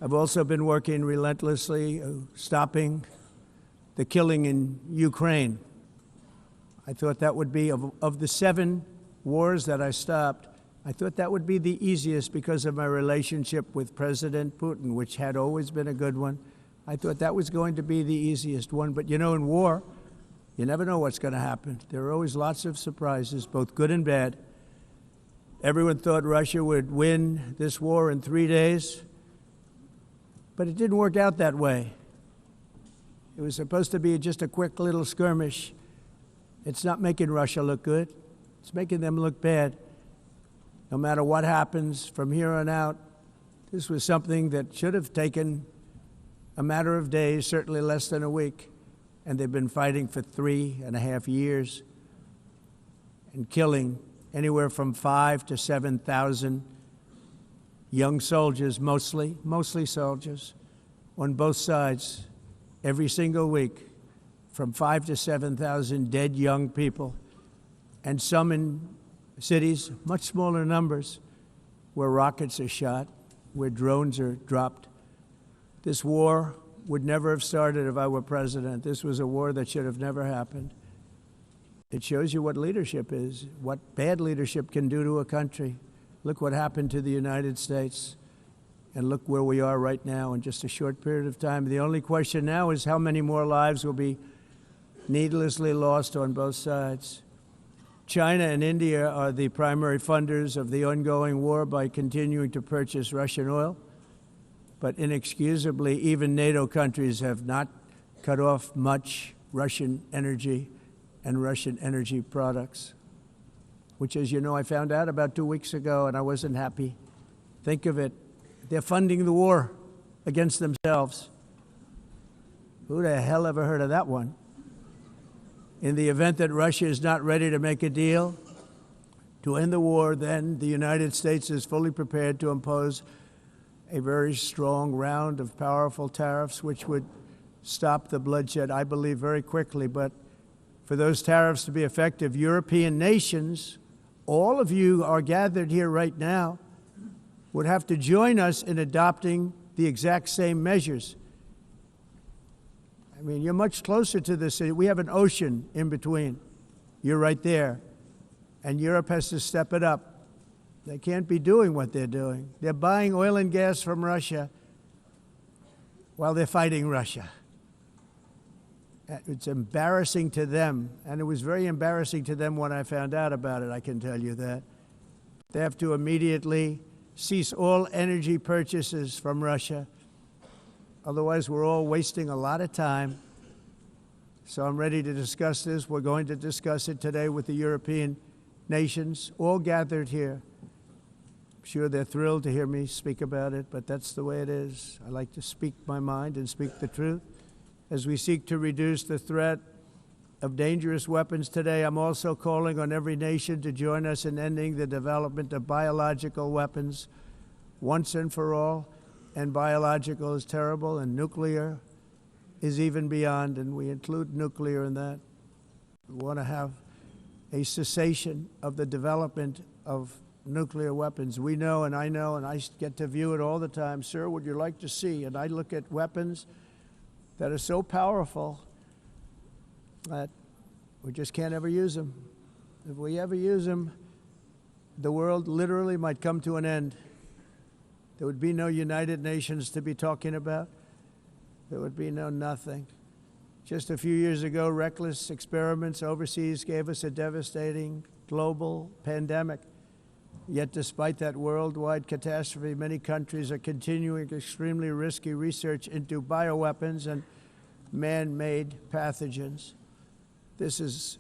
I've also been working relentlessly, stopping the killing in Ukraine. I thought that would be, of the 7 wars that I stopped, I thought that would be the easiest because of my relationship with President Putin, which had always been a good one. I thought that was going to be the easiest one. But you know, in war, you never know what's going to happen. There are always lots of surprises, both good and bad. Everyone thought Russia would win this war in 3 days, but it didn't work out that way. It was supposed to be just a quick little skirmish. It's not making Russia look good. It's making them look bad. No matter what happens from here on out, this was something that should have taken a matter of days, certainly less than a week. And they've been fighting for 3.5 years and killing anywhere from 5,000 to 7,000 young soldiers, mostly soldiers, on both sides, every single week, from 5,000 to 7,000 dead young people, and some in cities, much smaller numbers, where rockets are shot, where drones are dropped. This war would never have started if I were president. This was a war that should have never happened. It shows you what leadership is, what bad leadership can do to a country. Look what happened to the United States, and look where we are right now in just a short period of time. The only question now is how many more lives will be needlessly lost on both sides. China and India are the primary funders of the ongoing war by continuing to purchase Russian oil. But inexcusably, even NATO countries have not cut off much Russian energy and Russian energy products, which, as you know, I found out about 2 weeks ago, and I wasn't happy. Think of it. They're funding the war against themselves. Who the hell ever heard of that one? In the event that Russia is not ready to make a deal to end the war, then the United States is fully prepared to impose a very strong round of powerful tariffs, which would stop the bloodshed, I believe, very quickly. But for those tariffs to be effective, European nations, all of you are gathered here right now, would have to join us in adopting the exact same measures. I mean, you're much closer to this. We have an ocean in between. You're right there. And Europe has to step it up. They can't be doing what they're doing. They're buying oil and gas from Russia while they're fighting Russia. It's embarrassing to them, and it was very embarrassing to them when I found out about it, I can tell you that. They have to immediately cease all energy purchases from Russia. Otherwise, we're all wasting a lot of time. So I'm ready to discuss this. We're going to discuss it today with the European nations, all gathered here. I'm sure they're thrilled to hear me speak about it, but that's the way it is. I like to speak my mind and speak the truth. As we seek to reduce the threat of dangerous weapons today, I'm also calling on every nation to join us in ending the development of biological weapons once and for all. And biological is terrible, and nuclear is even beyond, and we include nuclear in that. We want to have a cessation of the development of nuclear weapons. We know, and I get to view it all the time. Sir, would you like to see? And I look at weapons that are so powerful that we just can't ever use them. If we ever use them, the world literally might come to an end. There would be no United Nations to be talking about. There would be no nothing. Just a few years ago, reckless experiments overseas gave us a devastating global pandemic. Yet despite that worldwide catastrophe, many countries are continuing extremely risky research into bioweapons and man-made pathogens. This is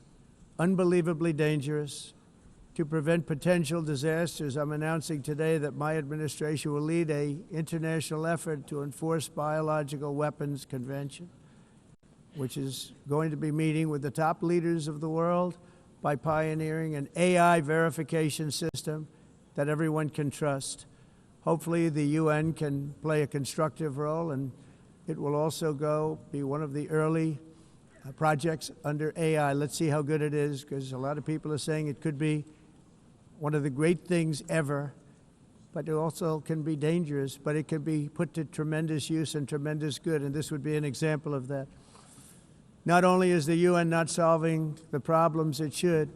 unbelievably dangerous. To prevent potential disasters, I'm announcing today that my administration will lead an international effort to enforce biological weapons convention, which is going to be meeting with the top leaders of the world by pioneering an AI verification system that everyone can trust. Hopefully the UN can play a constructive role, and it will also be one of the early projects under AI. Let's see how good it is, because a lot of people are saying it could be one of the great things ever. but it also can be dangerous, but it can be put to tremendous use and tremendous good, and this would be an example of that. Not only is the UN not solving the problems it should,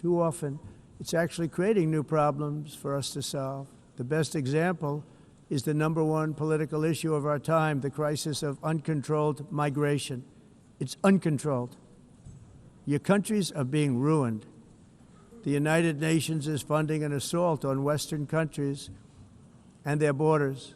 too often, it's actually creating new problems for us to solve. The best example is the #1 political issue of our time, the crisis of uncontrolled migration. It's uncontrolled. Your countries are being ruined. The United Nations is funding an assault on Western countries and their borders.